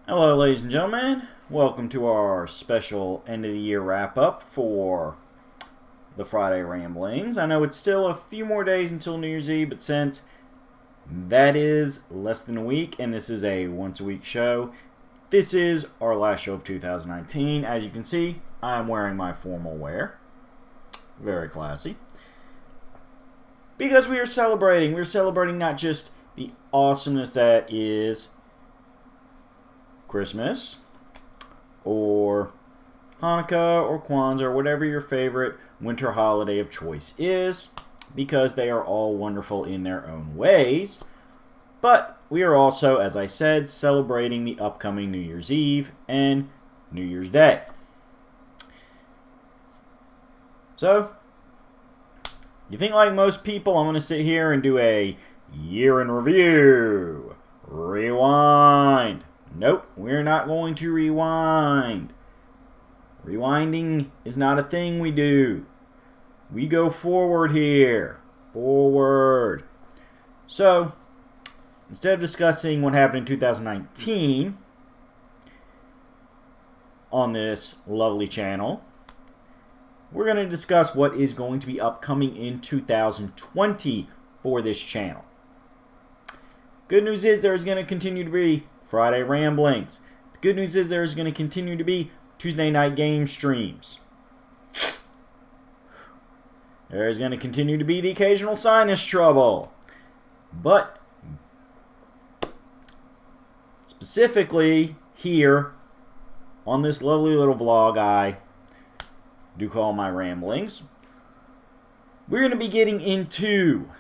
Hello, ladies and gentlemen. Welcome to our special end of the year wrap up for the Friday Ramblings. I know it's still a few more days until New Year's Eve, but since that is less than a week and this is a once a week show, this is our last show of 2019. As you can see, I'm wearing my formal wear. Very classy. Because we are celebrating. We're celebrating not just the awesomeness that is Christmas or Hanukkah or Kwanzaa or whatever your favorite winter holiday of choice is, because they are all wonderful in their own ways. But we are also, as I said, celebrating the upcoming New Year's Eve and New Year's Day. So, you think like most people, I'm going to sit here and do a year in review, rewind. Nope, we're not going to rewind. Rewinding is not a thing we do. We go forward here. Forward. So, instead of discussing what happened in 2019 on this lovely channel, we're going to discuss what is going to be upcoming in 2020 for this channel. Good news is there is going to continue to be Friday Ramblings. The good news is there is going to continue to be Tuesday night game streams. There is going to continue to be the occasional sinus trouble. But specifically here on this lovely little vlog I do call my Ramblings, we're going to be getting into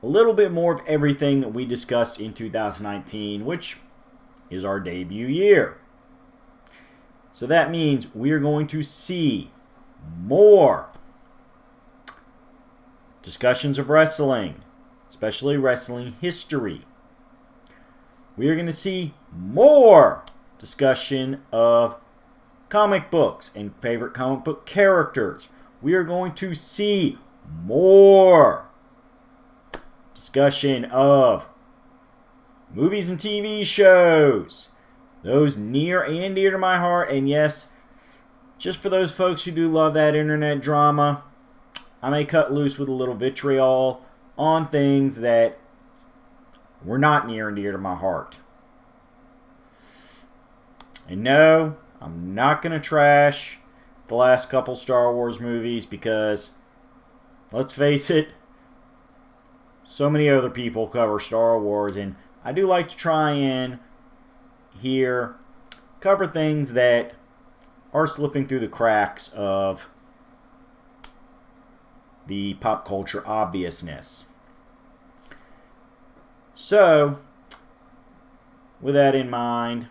a little bit more of everything that we discussed in 2019, which is our debut year. So that means we are going to see more discussions of wrestling, especially wrestling history. We are going to see more discussion of comic books and favorite comic book characters. We are going to see more discussion of movies and TV shows. Those near and dear to my heart. And yes, just for those folks who do love that internet drama, I may cut loose with a little vitriol on things that were not near and dear to my heart. And no, I'm not going to trash the last couple Star Wars movies because, let's face it, so many other people cover Star Wars, and I do like to try and here cover things that are slipping through the cracks of the pop culture obviousness. So, with that in mind,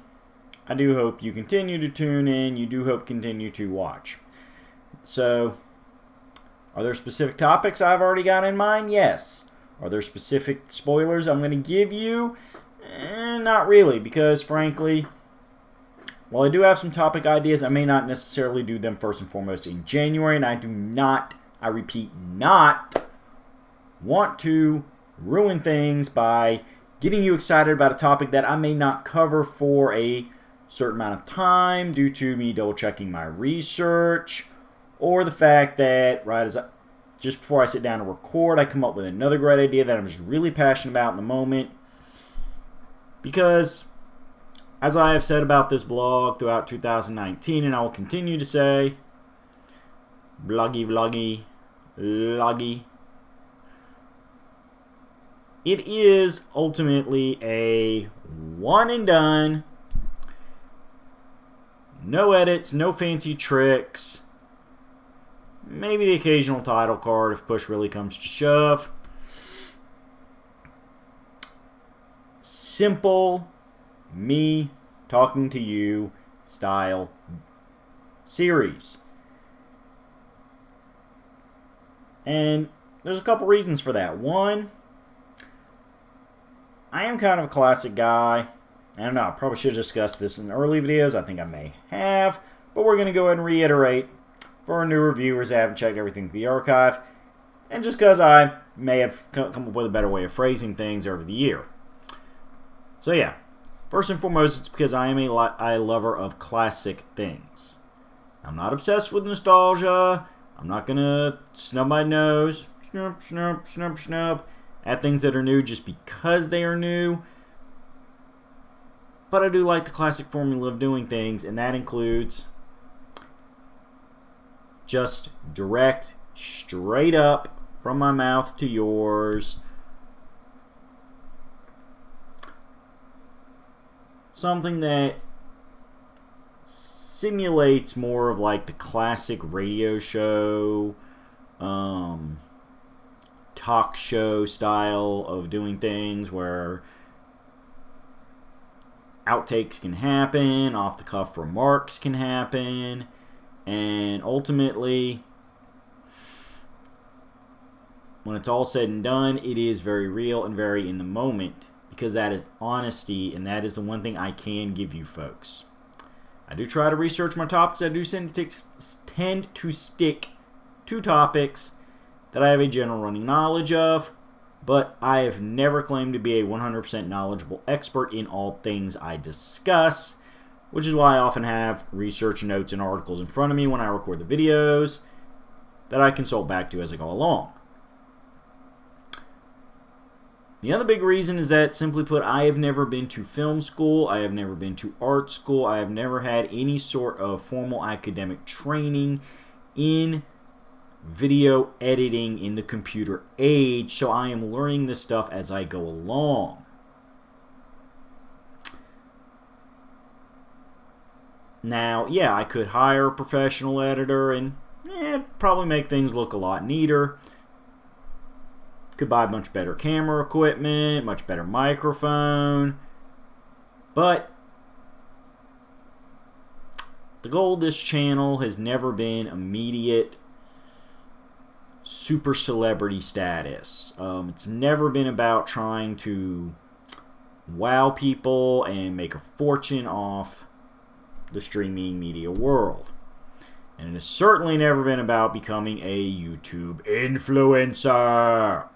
I do hope you continue to tune in. You do hope continue to watch. So, are there specific topics I've already got in mind? Yes. Are there specific spoilers I'm going to give you? Not really, because frankly, while I do have some topic ideas, I may not necessarily do them first and foremost in January, and I do not, I repeat, not want to ruin things by getting you excited about a topic that I may not cover for a certain amount of time due to me double checking my research, or the fact that just before I sit down to record, I come up with another great idea that I'm just really passionate about in the moment. Because, as I have said about this blog throughout 2019, and I will continue to say, vloggy, it is ultimately a one and done, no edits, no fancy tricks, maybe the occasional title card if push really comes to shove. Simple, me talking to you style series. And there's a couple reasons for that. One, I am kind of a classic guy. I don't know, I probably should have discussed this in early videos. I think I may have. But we're going to go ahead and reiterate for our newer viewers that haven't checked everything through the archive, and just because I may have come up with a better way of phrasing things over the year. So yeah, First and foremost, it's because I am a lover of classic things. I'm not obsessed with nostalgia. I'm not going to snub my nose, snub, at things that are new just because they are new. But I do like the classic formula of doing things, and that includes just direct, straight up from my mouth to yours. Something that simulates more of like the classic radio show, talk show style of doing things where outtakes can happen, off the cuff remarks can happen, and ultimately, when it's all said and done, it is very real and very in the moment, because that is honesty, and that is the one thing I can give you folks. I do try to research my topics. I do tend to stick to topics that I have a general running knowledge of, but I have never claimed to be a 100% knowledgeable expert in all things I discuss, which is why I often have research notes and articles in front of me when I record the videos that I consult back to as I go along. The other big reason is that, simply put, I have never been to film school, I have never been to art school, I have never had any sort of formal academic training in video editing in the computer age, so I am learning this stuff as I go along. Now, yeah, I could hire a professional editor and probably make things look a lot neater. Could buy much better camera equipment, much better microphone. But the goal of this channel has never been immediate super celebrity status. It's never been about trying to wow people and make a fortune off the streaming media world. And it has certainly never been about becoming a YouTube influencer.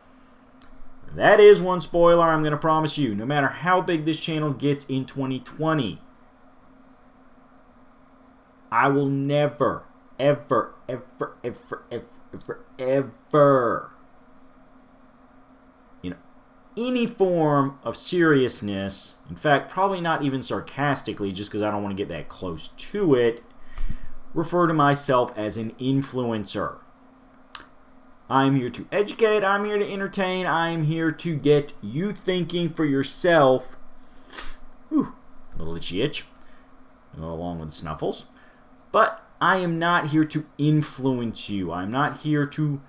That is one spoiler I'm going to promise you. No matter how big this channel gets in 2020, I will never, ever, any form of seriousness, in fact, probably not even sarcastically, just because I don't want to get that close to it, refer to myself as an influencer. I'm here to educate, I'm here to entertain, I'm here to get you thinking for yourself. Whew, a little itchy itch, along with the snuffles. But I am not here to influence you. I'm not here to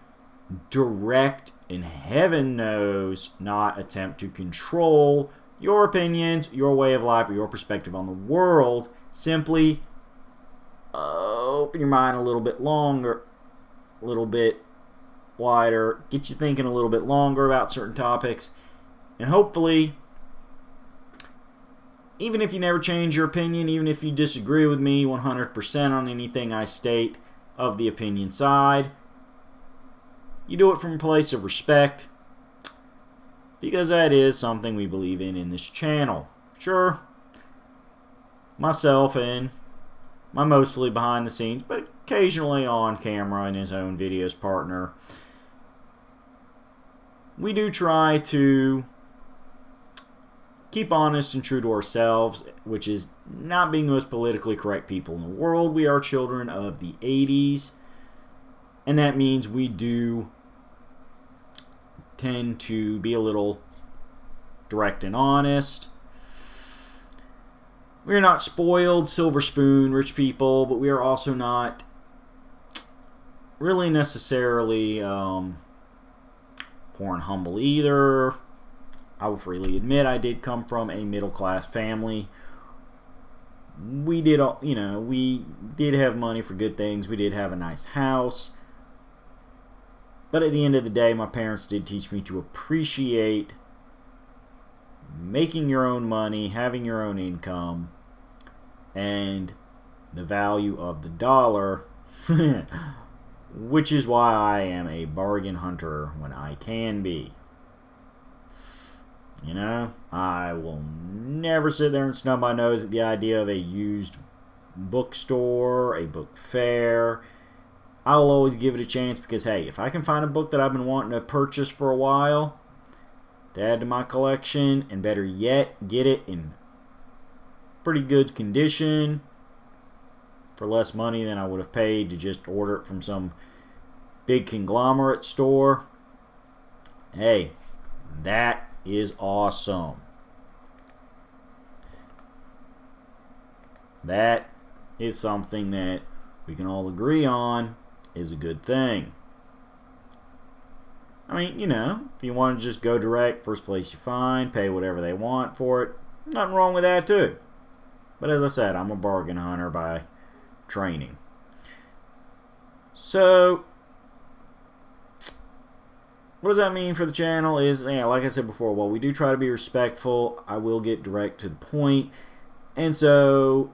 direct, and heaven knows not attempt to control your opinions, your way of life, or your perspective on the world. Simply open your mind a little bit longer, a little bit wider, get you thinking a little bit longer about certain topics, and hopefully, even if you never change your opinion, even if you disagree with me 100% on anything I state of the opinion side, you do it from a place of respect, because that is something we believe in this channel. Sure, myself and my mostly behind the scenes, but occasionally on camera and his own videos partner, we do try to keep honest and true to ourselves, which is not being the most politically correct people in the world. We are children of the 80s, and that means we do tend to be a little direct and honest. We are not spoiled, silver spoon, rich people, but we are also not really necessarily poor and humble either. I will freely admit I did come from a middle-class family. We did have money for good things. We did have a nice house. But at the end of the day, my parents did teach me to appreciate making your own money, having your own income, and the value of the dollar, which is why I am a bargain hunter when I can be. You know, I will never sit there and snub my nose at the idea of a used bookstore, a book fair. I'll always give it a chance because, hey, if I can find a book that I've been wanting to purchase for a while to add to my collection, and better yet, get it in pretty good condition for less money than I would have paid to just order it from some big conglomerate store, hey, that is awesome. That is something that we can all agree on is a good thing. I mean, you know, if you want to just go direct, first place you find, pay whatever they want for it, nothing wrong with that too. But as I said, I'm a bargain hunter by training. So, what does that mean for the channel is, yeah, like I said before, while we do try to be respectful, I will get direct to the point. And so,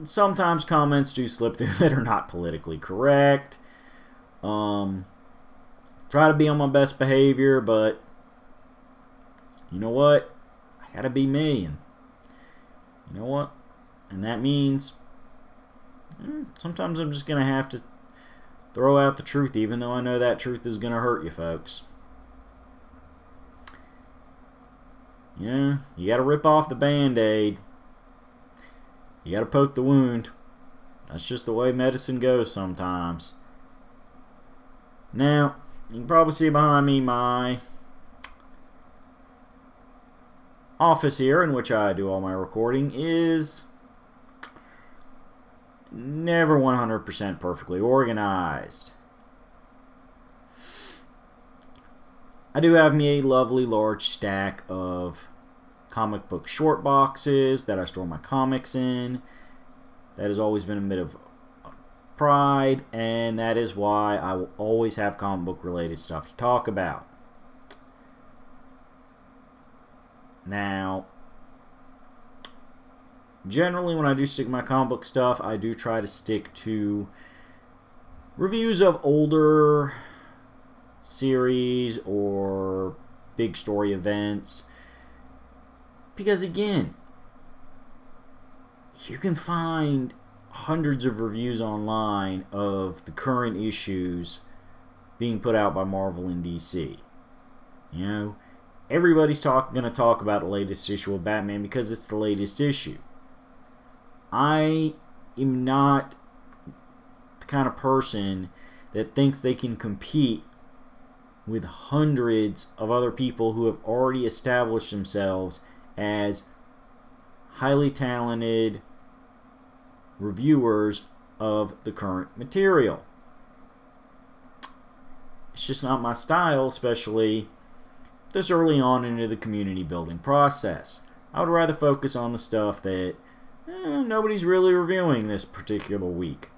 sometimes comments do slip through that are not politically correct. Try to be on my best behavior, but you know what? I gotta be me, and you know what? And that means sometimes I'm just gonna have to throw out the truth, even though I know that truth is gonna hurt you folks. You know, you gotta rip off the band-aid. You gotta poke the wound. That's just the way medicine goes sometimes. Now, you can probably see behind me my office here in which I do all my recording is never 100% perfectly organized. I do have me a lovely large stack of comic book short boxes that I store my comics in. That has always been a bit of pride, and that is why I will always have comic book related stuff to talk about. Now, generally when I do stick my comic book stuff, I do try to stick to reviews of older series or big story events, because again, you can find hundreds of reviews online of the current issues being put out by Marvel and DC. You know, everybody's going to talk about the latest issue of Batman because it's the latest issue. I am not the kind of person that thinks they can compete with hundreds of other people who have already established themselves as highly talented reviewers of the current material. It's just not my style, especially this early on into the community building process. I would rather focus on the stuff that nobody's really reviewing this particular week,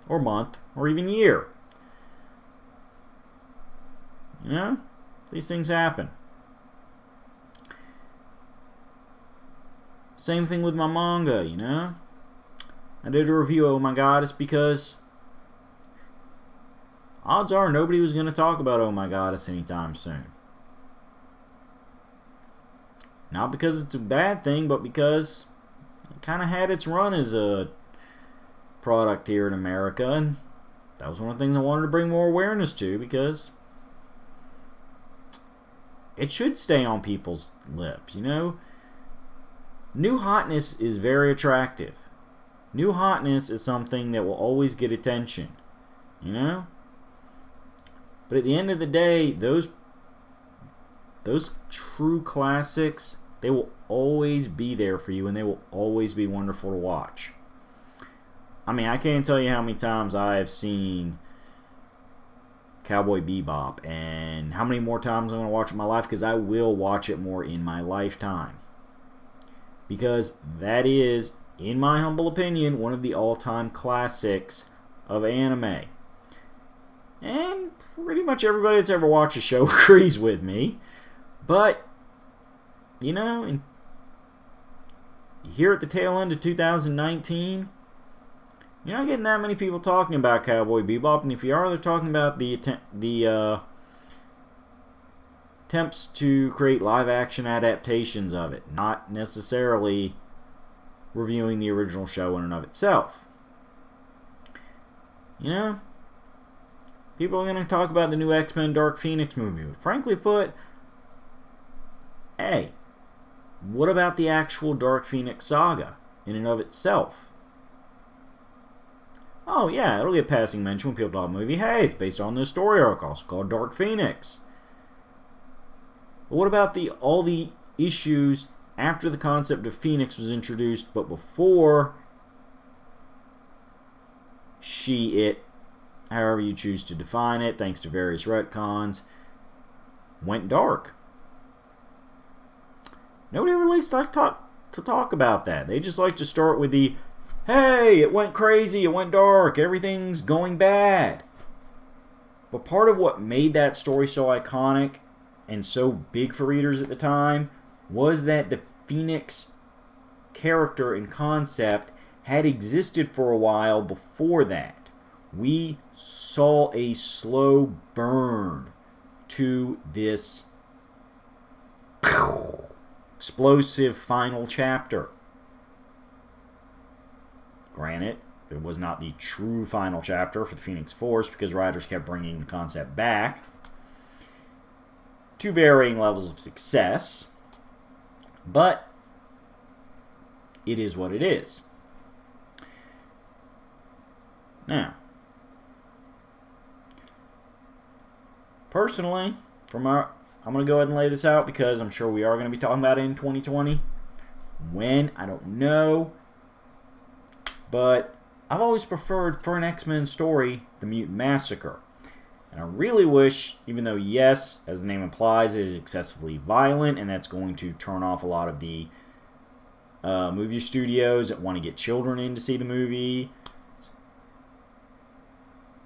or month, or even year. You know, these things happen. Same thing with my manga, you know. I did a review of Oh My Goddess because odds are nobody was going to talk about Oh My Goddess anytime soon. Not because it's a bad thing, but because it kind of had its run as a product here in America, and that was one of the things I wanted to bring more awareness to, because it should stay on people's lips, you know. New hotness is very attractive. New hotness is something that will always get attention, you know? But at the end of the day, those true classics, they will always be there for you, and they will always be wonderful to watch. I mean, I can't tell you how many times I have seen Cowboy Bebop, and how many more times I'm going to watch it in my life, because I will watch it more in my lifetime. Because that is, in my humble opinion, one of the all-time classics of anime. And pretty much everybody that's ever watched the show agrees with me. But, you know, here at the tail end of 2019, you're not getting that many people talking about Cowboy Bebop. And if you are, they're talking about the attempts to create live-action adaptations of it, not necessarily reviewing the original show in and of itself. You know, people are going to talk about the new X-Men Dark Phoenix movie. But frankly put, hey, what about the actual Dark Phoenix saga in and of itself? Oh yeah, it'll get passing mention when people talk about the movie. Hey, it's based on this story arc, also called Dark Phoenix. But what about all the issues after the concept of Phoenix was introduced, but before it, however you choose to define it, thanks to various retcons, went dark? Nobody really likes to talk about that. They just like to start with the, hey, it went crazy, it went dark, everything's going bad. But part of what made that story so iconic and so big for readers at the time was that the Phoenix character and concept had existed for a while before that. We saw a slow burn to this explosive final chapter. Granted, it was not the true final chapter for the Phoenix Force because writers kept bringing the concept back to varying levels of success, but it is what it is. Now, personally, I'm going to go ahead and lay this out because I'm sure we are going to be talking about it in 2020. When, I don't know. But I've always preferred, for an X-Men story, the Mutant Massacre. And I really wish, even though, yes, as the name implies, it is excessively violent, and that's going to turn off a lot of the movie studios that want to get children in to see the movie.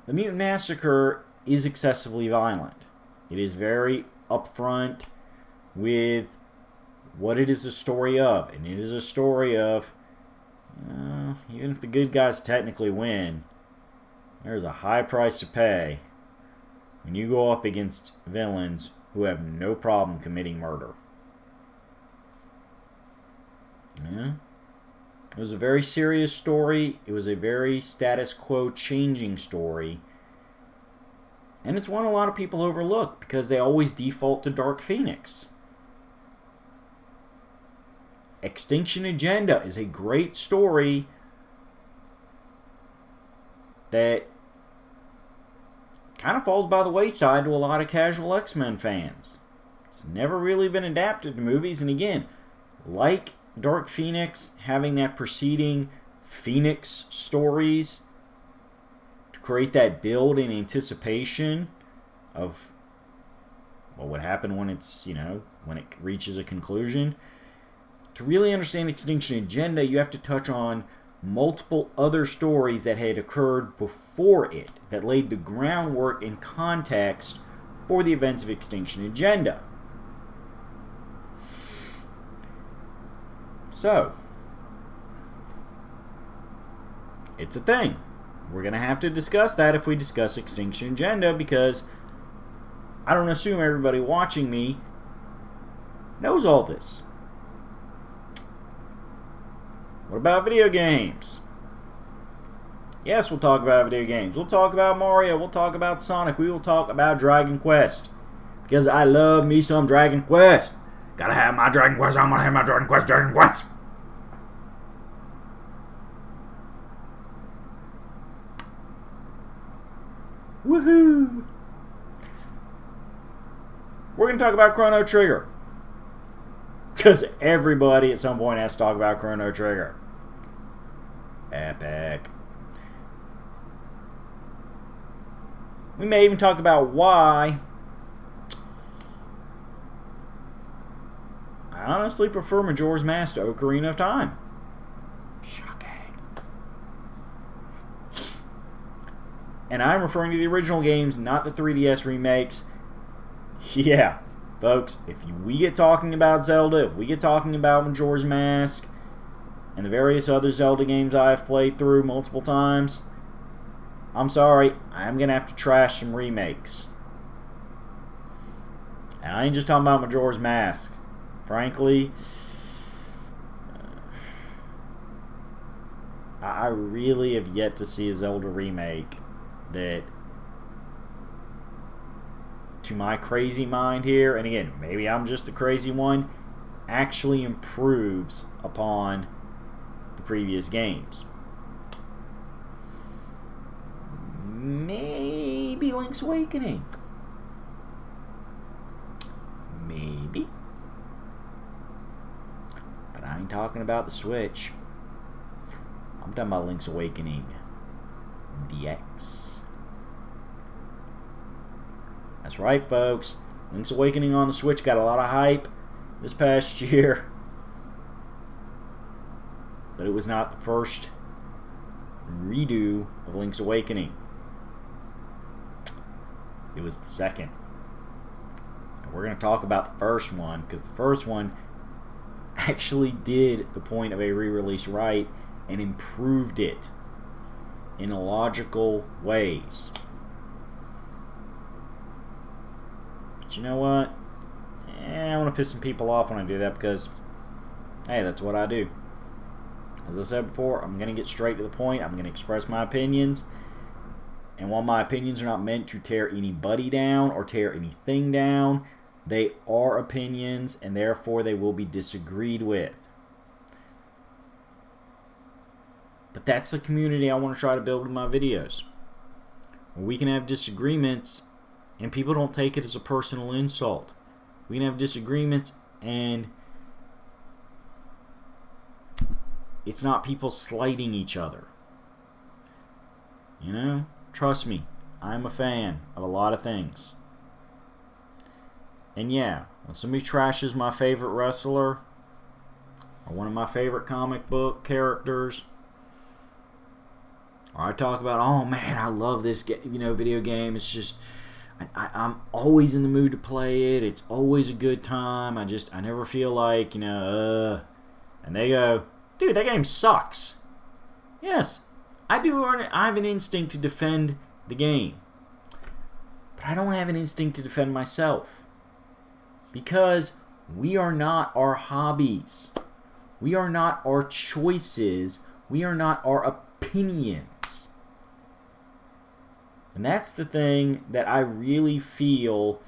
The Mutant Massacre is excessively violent. It is very upfront with what it is a story of. And it is a story of, even if the good guys technically win, there's a high price to pay when you go up against villains who have no problem committing murder. Yeah. It was a very serious story. It was a very status quo changing story. And it's one a lot of people overlook because they always default to Dark Phoenix. Extinction Agenda is a great story that kind of falls by the wayside to a lot of casual X-Men fans. It's never really been adapted to movies, and again, like Dark Phoenix, having that preceding Phoenix stories to create that build in anticipation of what would happen when it's, when it reaches a conclusion. To really understand Extinction Agenda, you have to touch on multiple other stories that had occurred before it that laid the groundwork and context for the events of Extinction Agenda. So, it's a thing. We're going to have to discuss that if we discuss Extinction Agenda, because I don't assume everybody watching me knows all this. What about video games? Yes, we'll talk about video games. We'll talk about Mario. We'll talk about Sonic. We will talk about Dragon Quest. Because I love me some Dragon Quest. Gotta have my Dragon Quest. I'm gonna have my Dragon Quest. Dragon Quest. Woohoo! We're gonna talk about Chrono Trigger. Because everybody at some point has to talk about Chrono Trigger. Epic. We may even talk about why I honestly prefer Majora's Mask to Ocarina of Time. Shocking. And I'm referring to the original games, not the 3DS remakes. Yeah. Folks, if we get talking about Zelda, if we get talking about Majora's Mask, and the various other Zelda games I have played through multiple times, I'm sorry, I'm going to have to trash some remakes. And I ain't just talking about Majora's Mask. Frankly, I really have yet to see a Zelda remake that, to my crazy mind here, and again, maybe I'm just the crazy one, actually improves upon the previous games. Maybe Link's Awakening. Maybe. But I ain't talking about the Switch. I'm talking about Link's Awakening DX. That's right, folks. Link's Awakening on the Switch got a lot of hype this past year. But it was not the first redo of Link's Awakening. It was the second. And we're going to talk about the first one, because the first one actually did the point of a re-release right and improved it in logical ways. But you know what? I want to piss some people off when I do that, because, hey, that's what I do. As I said before, I'm going to get straight to the point. I'm going to express my opinions. And while my opinions are not meant to tear anybody down or tear anything down, they are opinions, and therefore they will be disagreed with. But that's the community I want to try to build in my videos. We can have disagreements, and people don't take it as a personal insult. We can have disagreements, and it's not people slighting each other. You know? Trust me, I'm a fan of a lot of things. And yeah, when somebody trashes my favorite wrestler, or one of my favorite comic book characters, or I talk about, oh man, I love this video game, it's just, I'm always in the mood to play it, it's always a good time, I never feel like, and they go, dude, that game sucks. Yes, I have an instinct to defend the game. But I don't have an instinct to defend myself. Because we are not our hobbies. We are not our choices. We are not our opinions. And that's the thing that I really feel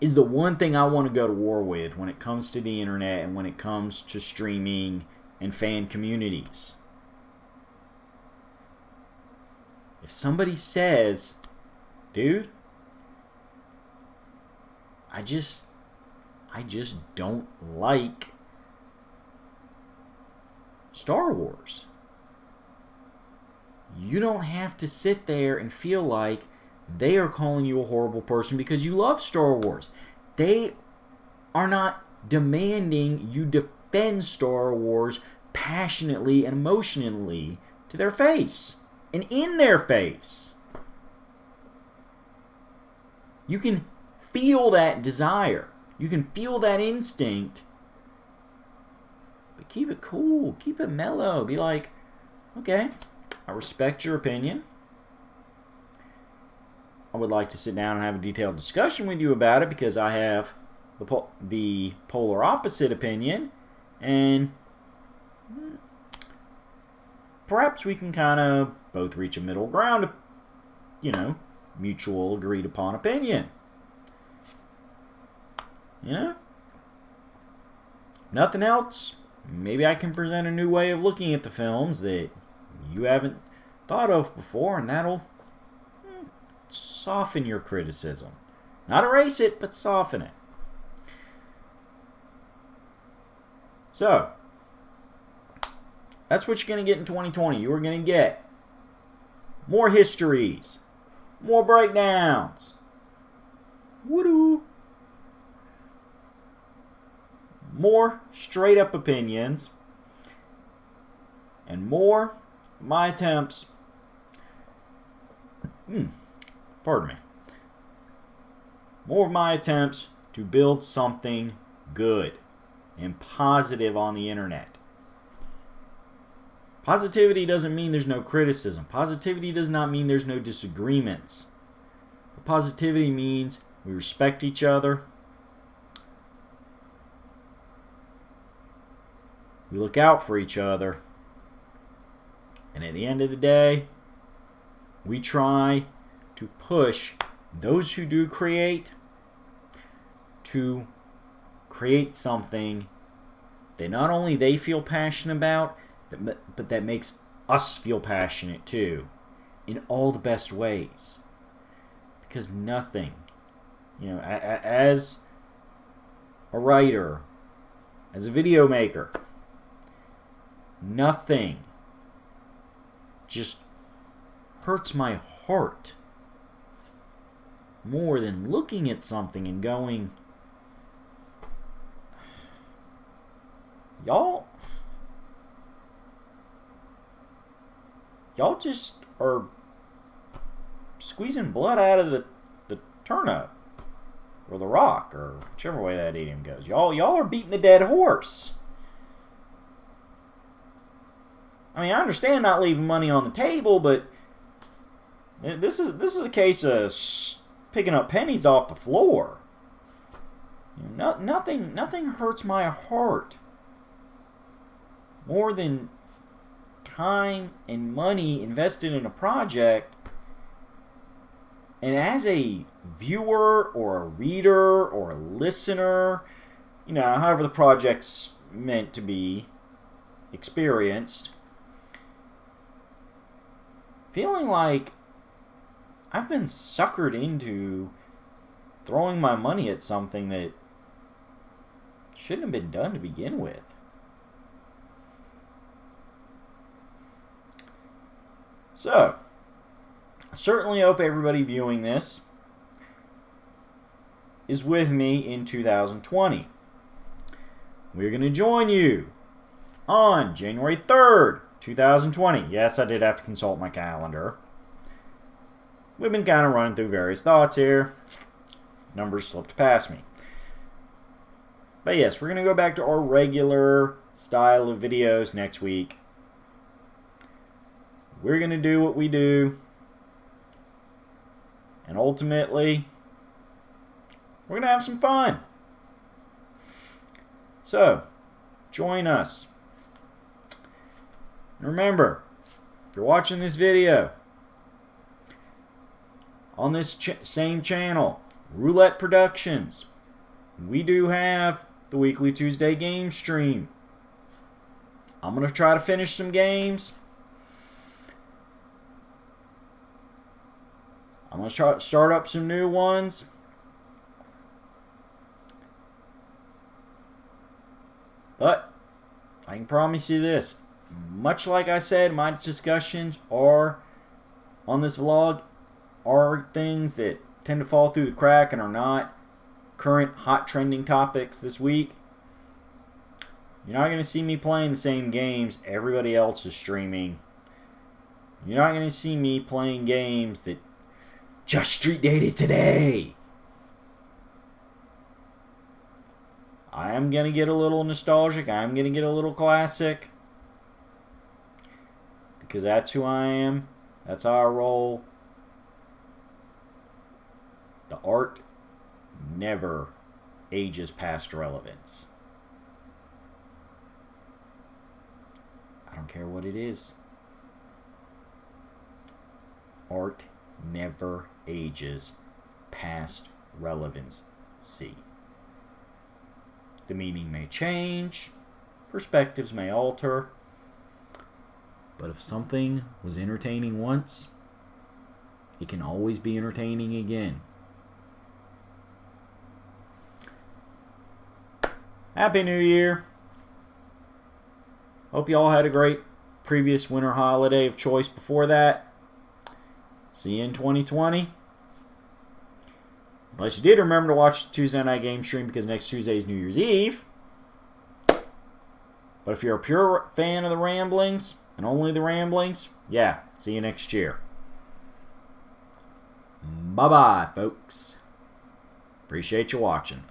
is the one thing I want to go to war with when it comes to the internet and when it comes to streaming and fan communities. If somebody says, dude, I just don't like Star Wars, you don't have to sit there and feel like they are calling you a horrible person because you love Star Wars. They are not demanding you defend Star Wars passionately and emotionally to their face and in their face. You can feel that desire. You can feel that instinct. But keep it cool. Keep it mellow. Be like, okay, I respect your opinion. I would like to sit down and have a detailed discussion with you about it because I have the polar opposite opinion. And perhaps we can kind of both reach a middle ground, mutual agreed upon opinion. Nothing else, maybe I can present a new way of looking at the films that you haven't thought of before, and that'll soften your criticism. Not erase it, but soften it. So, that's what you're going to get in 2020. You are going to get more histories, more breakdowns, woo-doo, more straight-up opinions, and more of my attempts, pardon me, more of my attempts to build something good and positive on the internet. Positivity doesn't mean there's no criticism. Positivity does not mean there's no disagreements. But positivity means We respect each other. We look out for each other. And at the end of the day, we try to push those who do create to create something that not only they feel passionate about, but that makes us feel passionate too, in all the best ways. Because nothing, as a writer, as a video maker, nothing just hurts my heart more than looking at something and going, y'all just are squeezing blood out of the turnip or the rock, or whichever way that idiom goes. Y'all are beating the dead horse. I mean, I understand not leaving money on the table, but this is a case of picking up pennies off the floor. Nothing hurts my heart more than time and money invested in a project, and as a viewer or a reader or a listener, however the project's meant to be experienced, feeling like I've been suckered into throwing my money at something that shouldn't have been done to begin with. So, I certainly hope everybody viewing this is with me in 2020. We're going to join you on January 3rd, 2020. Yes, I did have to consult my calendar. We've been kind of running through various thoughts here. Numbers slipped past me. But yes, we're going to go back to our regular style of videos next week. We're going to do what we do. And ultimately, we're going to have some fun. So, join us. Remember, if you're watching this video on this same channel, Roulette Productions, we do have the weekly Tuesday game stream. I'm going to try to finish some games. I'm going to try to start up some new ones. But I can promise you this. Much like I said, my discussions are on this vlog are things that tend to fall through the crack and are not current hot trending topics this week. You're not going to see me playing the same games everybody else is streaming. You're not going to see me playing games that just street dated today. I am going to get a little nostalgic. I am going to get a little classic. Because that's who I am. That's how I roll. The art never ages past relevance. I don't care what it is. Art never ages past relevance. See. The meaning may change, perspectives may alter, but if something was entertaining once, it can always be entertaining again. Happy New Year. Hope you all had a great previous winter holiday of choice before that. See you in 2020. Unless you did remember to watch the Tuesday night game stream, because next Tuesday is New Year's Eve. But if you're a pure fan of the ramblings, and only the ramblings, yeah, see you next year. Bye-bye, folks. Appreciate you watching.